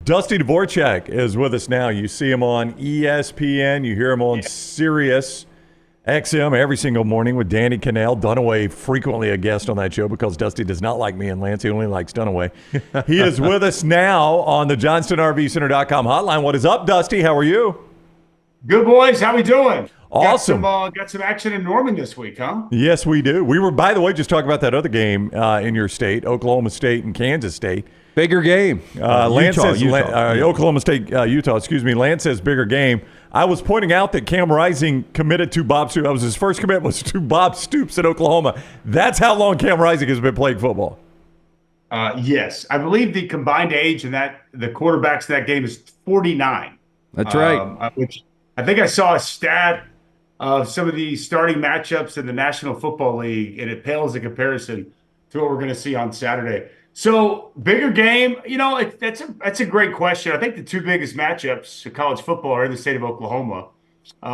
Dusty Dvoracek is with us now. You see him on ESPN. You hear him on Sirius XM every single morning with Danny Cannell. Dunaway frequently a guest on that show because Dusty does not like me and Lance. He only likes Dunaway. He is with us now on the JohnstonRVCenter.com hotline. What is up, Dusty? How are you? Good, boys. How we doing? Awesome. Got some action in Norman this week, huh? Yes, we do. We were, by the way, just talking about that other game in your state, Oklahoma State and Kansas State. Bigger game. Lance says Utah. Oklahoma State, Utah. Excuse me. Lance says bigger game. I was pointing out that Cam Rising committed to Bob Stoops. That was his first commit was to Bob Stoops at Oklahoma. That's how long Cam Rising has been playing football. Yes, I believe the combined age in the quarterbacks of that game is 49. That's right. Which I think I saw a stat of some of the starting matchups in the National Football League, and it pales in comparison to what we're going to see on Saturday. So bigger game, that's a great question. I think the two biggest matchups of college football are in the state of Oklahoma. But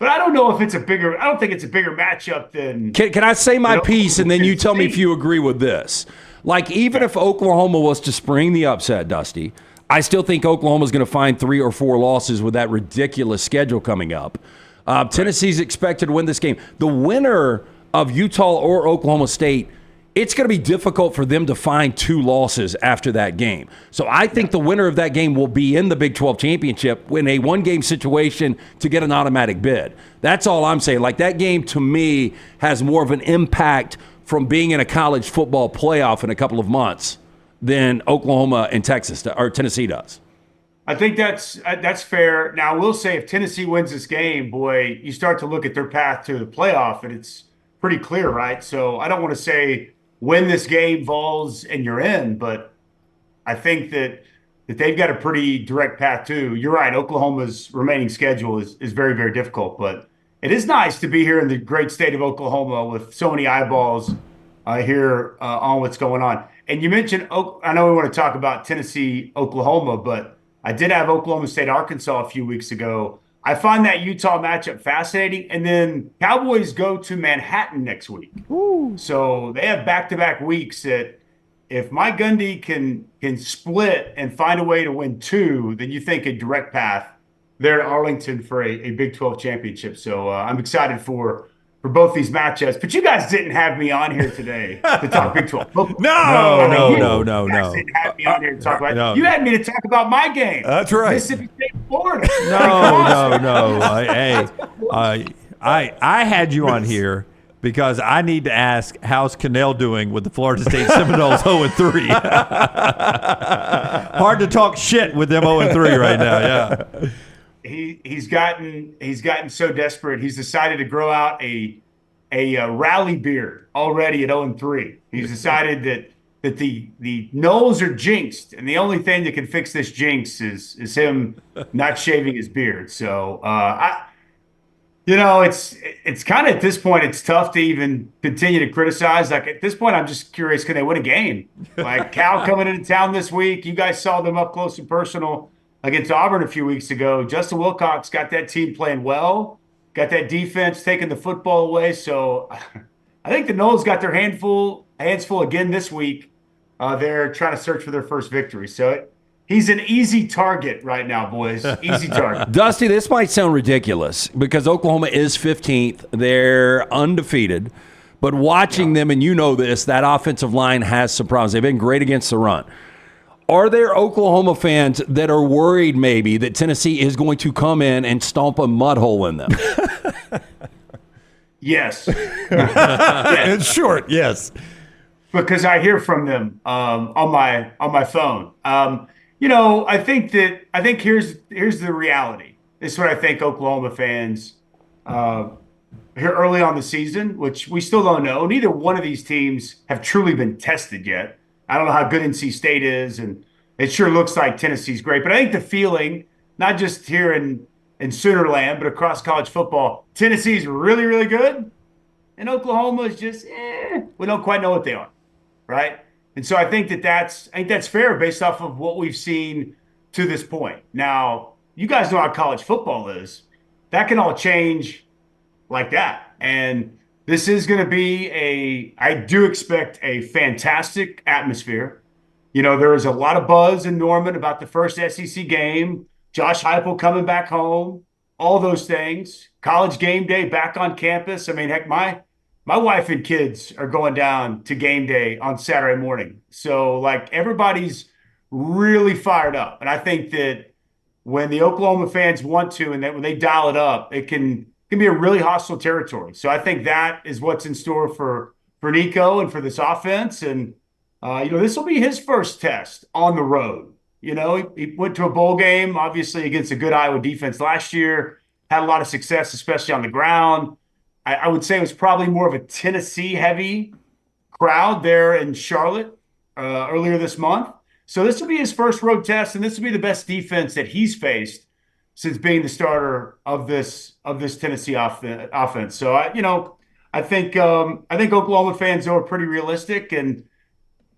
I don't know if it's I don't think it's a bigger matchup than. Can I say my piece and then you tell me if you agree with this? Like, even if Oklahoma was to spring the upset, Dusty, I still think Oklahoma's going to find 3 or 4 losses with that ridiculous schedule coming up. Tennessee's expected to win this game. The winner of Utah or Oklahoma State, it's going to be difficult for them to find 2 losses after that game. So I think the winner of that game will be in the Big 12 championship in a one-game situation to get an automatic bid. That's all I'm saying. Like, that game, to me, has more of an impact from being in a college football playoff in a couple of months than Oklahoma and Texas or Tennessee does. I think that's fair. Now, I will say if Tennessee wins this game, boy, you start to look at their path to the playoff, and it's pretty clear, right? So I don't want to say win this game, Vols, and you're in, but I think that they've got a pretty direct path too. You're right. Oklahoma's remaining schedule is very, very difficult, but it is nice to be here in the great state of Oklahoma with so many eyeballs here on what's going on. And you mentioned, I know we want to talk about Tennessee, Oklahoma, but I did have Oklahoma State, Arkansas a few weeks ago. I find that Utah matchup fascinating. And then Cowboys go to Manhattan next week. Ooh. So they have back-to-back weeks that if Mike Gundy can split and find a way to win 2, then you think a direct path there to Arlington for a Big 12 championship. So I'm excited for both these matchups. But you guys didn't have me on here today to talk Big 12. No. You guys didn't have me on here to talk about it. You had me to talk about my game. That's right. Mississippi State, Florida. No. I had you on here because I need to ask, how's Cannell doing with the Florida State Seminoles 0-3? Hard to talk shit with them 0-3 right now. Yeah. He's gotten so desperate. He's decided to grow out a rally beard already at 0-3. He's decided that the Noles are jinxed, and the only thing that can fix this jinx is him not shaving his beard. So it's kind of at this point it's tough to even continue to criticize. Like, at this point, I'm just curious, can they win a game? Like, Cal coming into town this week, you guys saw them up close and personal against Auburn a few weeks ago. Justin Wilcox got that team playing well, got that defense taking the football away. So I think the Noles got their hands full again this week. They're trying to search for their first victory. So he's an easy target right now, boys. Easy target. Dusty, this might sound ridiculous because Oklahoma is 15th. They're undefeated. But watching them, and you know this, that offensive line has some problems. They've been great against the run. Are there Oklahoma fans that are worried maybe that Tennessee is going to come in and stomp a mud hole in them? Yes. In short, yes. Because I hear from them on my phone. I think here's the reality. This is what I think Oklahoma fans here early on the season, which we still don't know. Neither one of these teams have truly been tested yet. I don't know how good NC State is, and it sure looks like Tennessee's great. But I think the feeling, not just here in Soonerland, but across college football, Tennessee's really, really good, and Oklahoma is just, we don't quite know what they are, right? And so I think that's fair based off of what we've seen to this point. Now, you guys know how college football is. That can all change like that, and this is going to be I do expect a fantastic atmosphere. There was a lot of buzz in Norman about the first SEC game, Josh Heupel coming back home, all those things. College game day back on campus. I mean, heck, my wife and kids are going down to game day on Saturday morning. So, like, everybody's really fired up. And I think that when the Oklahoma fans want to, and that when they dial it up, it can be a really hostile territory. So I think that is what's in store for Nico and for this offense. And this will be his first test on the road. He went to a bowl game, obviously against a good Iowa defense last year, had a lot of success, especially on the ground. I would say it was probably more of a Tennessee-heavy crowd there in Charlotte earlier this month. So this will be his first road test, and this will be the best defense that he's faced since being the starter of this Tennessee offense. So I think Oklahoma fans are pretty realistic, and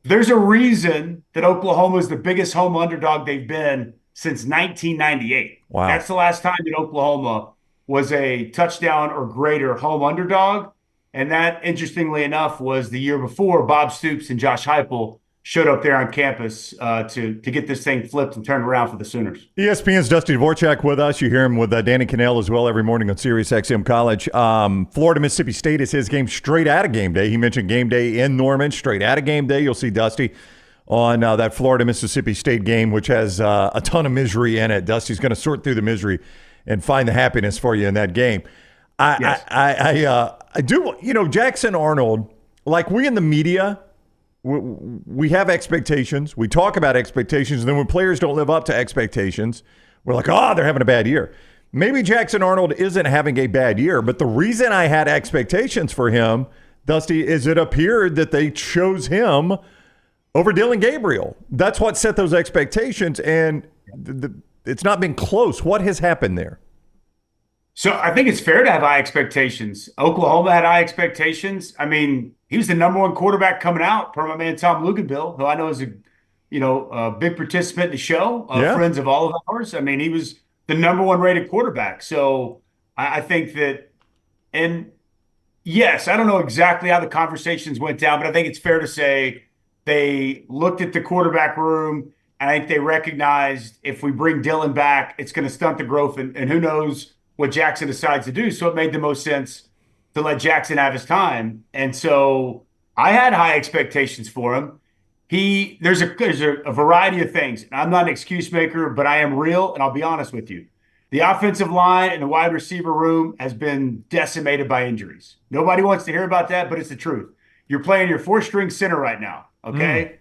there's a reason that Oklahoma is the biggest home underdog they've been since 1998. Wow. That's the last time that Oklahoma was a touchdown or greater home underdog. And that, interestingly enough, was the year before Bob Stoops and Josh Heupel showed up there on campus to get this thing flipped and turned around for the Sooners. ESPN's Dusty Dvoracek with us. You hear him with Danny Cannell as well every morning on Sirius XM College. Florida, Mississippi State is his game straight out of game day. He mentioned game day in Norman, straight out of game day. You'll see Dusty on that Florida, Mississippi State game, which has a ton of misery in it. Dusty's going to sort through the misery and find the happiness for you in that game. I do, Jackson Arnold, like we in the media, we have expectations. We talk about expectations. And then when players don't live up to expectations, we're like, they're having a bad year. Maybe Jackson Arnold isn't having a bad year, but the reason I had expectations for him, Dusty, is it appeared that they chose him over Dylan Gabriel. That's what set those expectations, and it's not been close. What has happened there? So I think it's fair to have high expectations. Oklahoma had high expectations. I mean, he was the number one quarterback coming out, per my man Tom Luganville, who I know is a big participant in the show, friends of all of ours. I mean, he was the number one rated quarterback. So I think that, and yes, I don't know exactly how the conversations went down, but I think it's fair to say they looked at the quarterback room, and I think they recognized if we bring Dylan back, it's going to stunt the growth, and who knows what Jackson decides to do. So it made the most sense to let Jackson have his time. And so I had high expectations for him. There's a variety of things. And I'm not an excuse maker, but I am real, and I'll be honest with you. The offensive line and the wide receiver room has been decimated by injuries. Nobody wants to hear about that, but it's the truth. You're playing your four-string center right now, okay?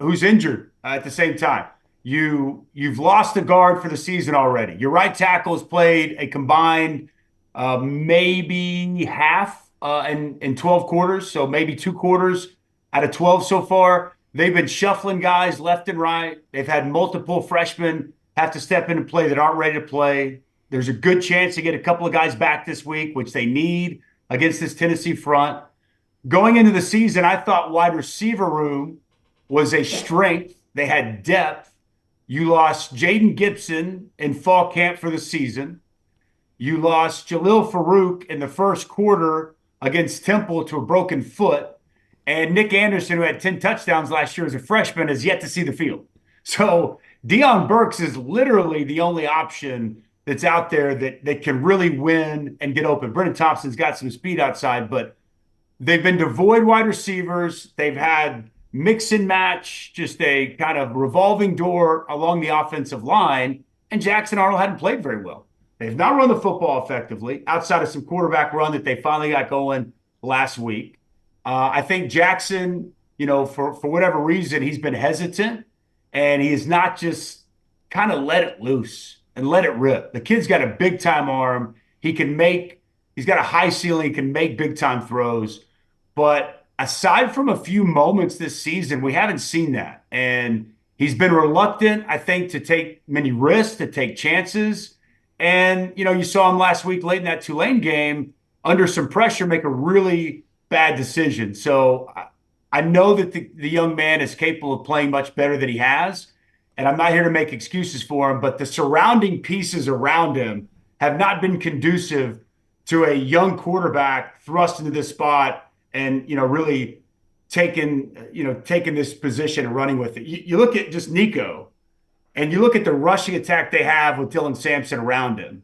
Who's injured at the same time. You've lost a guard for the season already. Your right tackle has played a combined maybe half in 12 quarters, so maybe 2 quarters out of 12 so far. They've been shuffling guys left and right. They've had multiple freshmen have to step in and play that aren't ready to play. There's a good chance to get a couple of guys back this week, which they need against this Tennessee front. Going into the season, I thought wide receiver room was a strength. They had depth. You lost Jaden Gibson in fall camp for the season. You lost Jalil Farouk in the first quarter against Temple to a broken foot. And Nick Anderson, who had 10 touchdowns last year as a freshman, has yet to see the field. So Deion Burks is literally the only option that's out there that can really win and get open. Brennan Thompson's got some speed outside, but they've been devoid wide receivers. They've had mix and match, just a kind of revolving door along the offensive line, and Jackson Arnold hadn't played very well. They've not run the football effectively outside of some quarterback run that they finally got going last week. I think Jackson, for whatever reason, he's been hesitant, and he has not just kind of let it loose and let it rip. The kid's got a big-time arm. He's got a high ceiling. He can make big-time throws, but aside from a few moments this season, we haven't seen that. And he's been reluctant, I think, to take many risks, to take chances. And, you saw him last week late in that Tulane game under some pressure make a really bad decision. So I know that the young man is capable of playing much better than he has. And I'm not here to make excuses for him, but the surrounding pieces around him have not been conducive to a young quarterback thrust into this spot and, really taking this position and running with it. You look at just Nico, and you look at the rushing attack they have with Dylan Samson around him.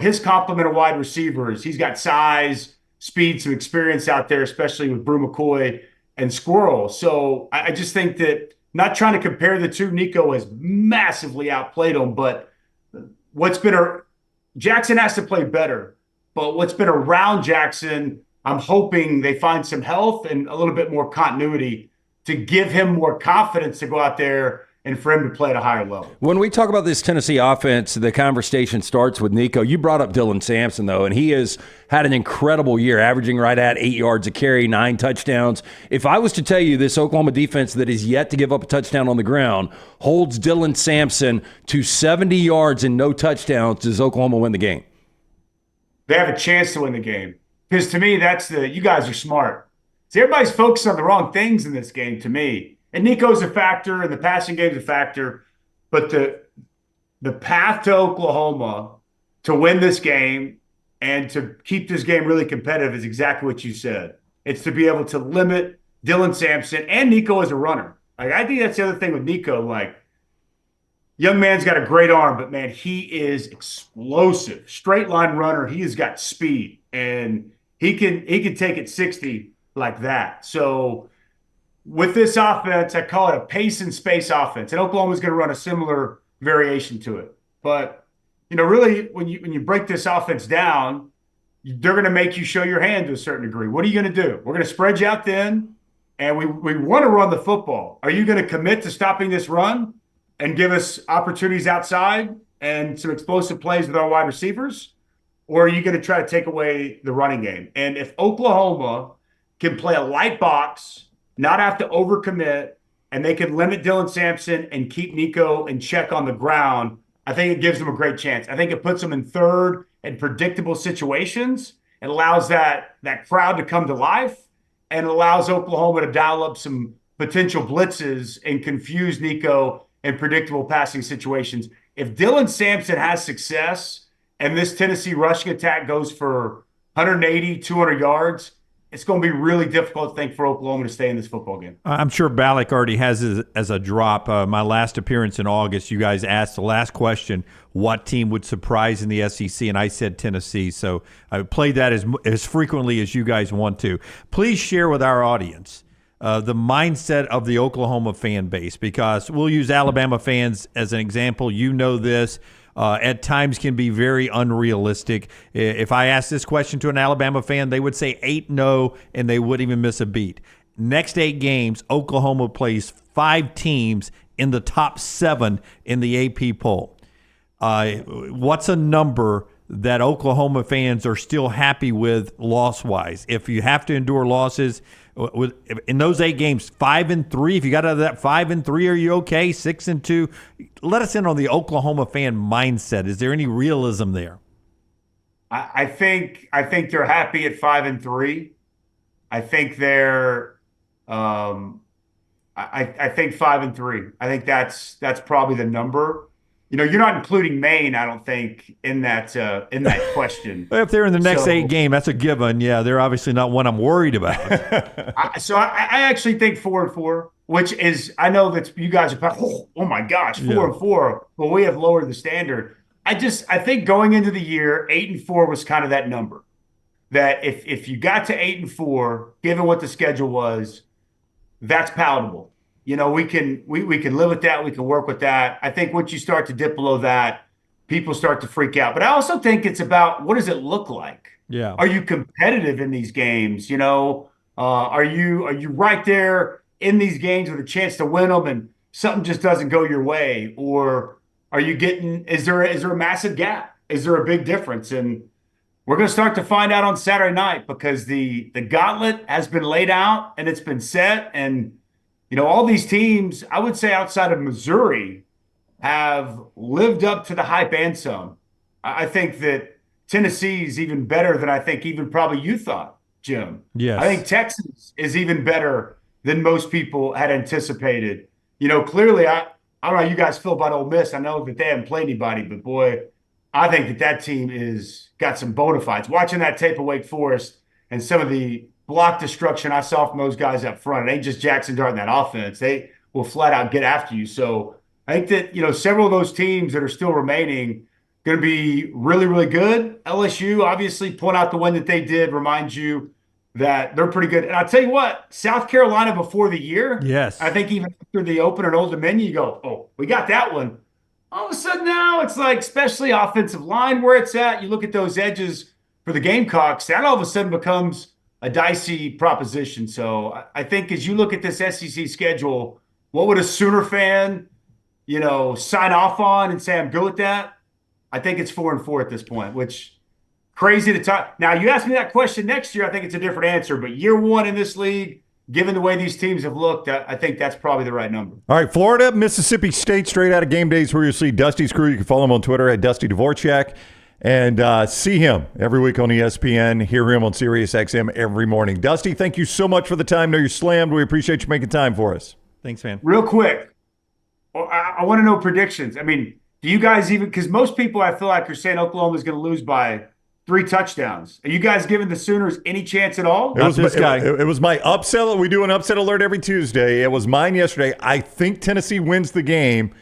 His complement of wide receivers, he's got size, speed, some experience out there, especially with Brew McCoy and Squirrel. So I just think that, not trying to compare the two, Nico has massively outplayed him, but Jackson has to play better. But what's been around Jackson, I'm hoping they find some health and a little bit more continuity to give him more confidence to go out there and for him to play at a higher level. When we talk about this Tennessee offense, the conversation starts with Nico. You brought up Dylan Samson, though, and he has had an incredible year, averaging right at 8 yards a carry, 9 touchdowns. If I was to tell you this Oklahoma defense that is yet to give up a touchdown on the ground holds Dylan Samson to 70 yards and no touchdowns, does Oklahoma win the game? They have a chance to win the game. Because to me, you guys are smart. See, everybody's focused on the wrong things in this game, to me. And Nico's a factor, and the passing game's a factor. But the path to Oklahoma to win this game and to keep this game really competitive is exactly what you said. It's to be able to limit Dylan Samson and Nico as a runner. I think that's the other thing with Nico. Young man's got a great arm, but, man, he is explosive. Straight line runner. He has got speed, and he can take it 60 like that. So with this offense, I call it a pace and space offense, and Oklahoma's going to run a similar variation to it. But, really, when you break this offense down, they're going to make you show your hand to a certain degree. What are you going to do? We're going to spread you out thin, and we want to run the football. Are you going to commit to stopping this run and give us opportunities outside and some explosive plays with our wide receivers? Or are you going to try to take away the running game? And if Oklahoma can play a light box, not have to overcommit, and they can limit Dylan Samson and keep Nico in check on the ground, I think it gives them a great chance. I think it puts them in third and predictable situations. It allows that crowd to come to life, and it allows Oklahoma to dial up some potential blitzes and confuse Nico in predictable passing situations. If Dylan Samson has success and this Tennessee rushing attack goes for 180, 200 yards, it's going to be really difficult, I think, for Oklahoma to stay in this football game. I'm sure Ballack already has it as a drop. My last appearance in August, you guys asked the last question, what team would surprise in the SEC, and I said Tennessee. So I played that as frequently as you guys want to. Please share with our audience the mindset of the Oklahoma fan base, because we'll use Alabama fans as an example. You know this. At times can be very unrealistic. If I asked this question to an Alabama fan, they would say 8-0, and they wouldn't even miss a beat. Next 8 games, Oklahoma plays 5 teams in the top 7 in the AP poll. What's a number that Oklahoma fans are still happy with loss-wise? If you have to endure losses, in those 8 games, 5-3. If you got out of that 5-3, are you okay? 6-2. Let us in on the Oklahoma fan mindset. Is there any realism there? I think they're happy at 5-3. I think they're. I think 5-3. I think that's probably the number. You're not including Maine, I don't think, in that question. If they're in the next 8 game, that's a given. Yeah, they're obviously not one I'm worried about. I actually think 4-4, which is, I know that you guys are probably, oh my gosh, 4-4. Well, we have lowered the standard. I think going into the year, 8-4 was kind of that number. That if you got to 8-4, given what the schedule was, that's palatable. We can live with that. We can work with that. I think once you start to dip below that, people start to freak out. But I also think it's about, what does it look like? Yeah. Are you competitive in these games? Are you right there in these games with a chance to win them, and something just doesn't go your way? Or are you is there a massive gap? Is there a big difference? And we're going to start to find out on Saturday night, because the gauntlet has been laid out and it's been set. And all these teams, I would say outside of Missouri, have lived up to the hype and some. I think that Tennessee is even better than I think even probably you thought, Jim. Yes. I think Texas is even better than most people had anticipated. Clearly, I don't know how you guys feel about Ole Miss. I know that they haven't played anybody, but boy, I think that team is got some bona fides. Watching that tape of Wake Forest and some of the block destruction I saw from those guys up front. It ain't just Jackson Dart in that offense. They will flat out get after you. So I think that, several of those teams that are still remaining going to be really, really good. LSU, obviously, point out the one that they did, remind you that they're pretty good. And I'll tell you what, South Carolina before the year, Yes. I think even after the opener in Old Dominion, you go, oh, we got that one. All of a sudden now it's like, especially offensive line where it's at, you look at those edges for the Gamecocks, that all of a sudden becomes a dicey proposition. So I think as you look at this SEC schedule, what would a Sooner fan, sign off on and say, I'm good with that? I think it's 4-4 at this point, which crazy to talk. Now, you ask me that question next year, I think it's a different answer. But year one in this league, given the way these teams have looked, I think that's probably the right number. All right, Florida, Mississippi State, straight out of game days where you'll see Dusty's crew. You can follow him on Twitter at Dusty Dvoracek and see him every week on ESPN, hear him on Sirius XM every morning. Dusty, thank you so much for the time. I know you're slammed. We appreciate you making time for us. Thanks, man. Real quick, I want to know predictions. I mean, do you guys even – because most people I feel like are saying Oklahoma's going to lose by 3 touchdowns. Are you guys giving the Sooners any chance at all? It was my upset. We do an upset alert every Tuesday. It was mine yesterday. I think Tennessee wins the game.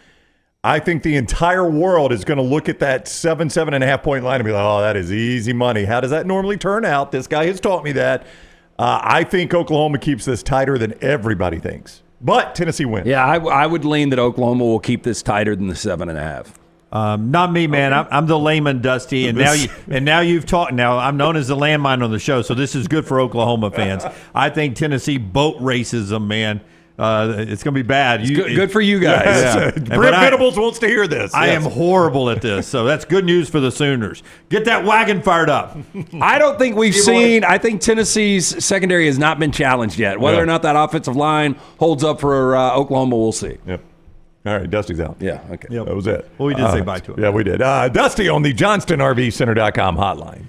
I think the entire world is going to look at that 7.5 point line and be like, oh, that is easy money. How does that normally turn out? This guy has taught me that. I think Oklahoma keeps this tighter than everybody thinks. But Tennessee wins. Yeah, I would lean that Oklahoma will keep this tighter than the 7.5. Not me, man. Okay. I'm the layman, Dusty, and now you've talked. Now I'm known as the landmine on the show, so this is good for Oklahoma fans. I think Tennessee boat races them, man. It's going to be bad. It's good for you guys. Yeah. Brent Venables wants to hear this. I am horrible at this, so that's good news for the Sooners. Get that wagon fired up. I don't think we've seen – I think Tennessee's secondary has not been challenged yet. Whether or not that offensive line holds up for Oklahoma, we'll see. Yep. All right, Dusty's out. Yeah, okay. Yep. That was it. Well, we did say bye to him. Yeah, we did. Dusty on the JohnstonRVCenter.com hotline.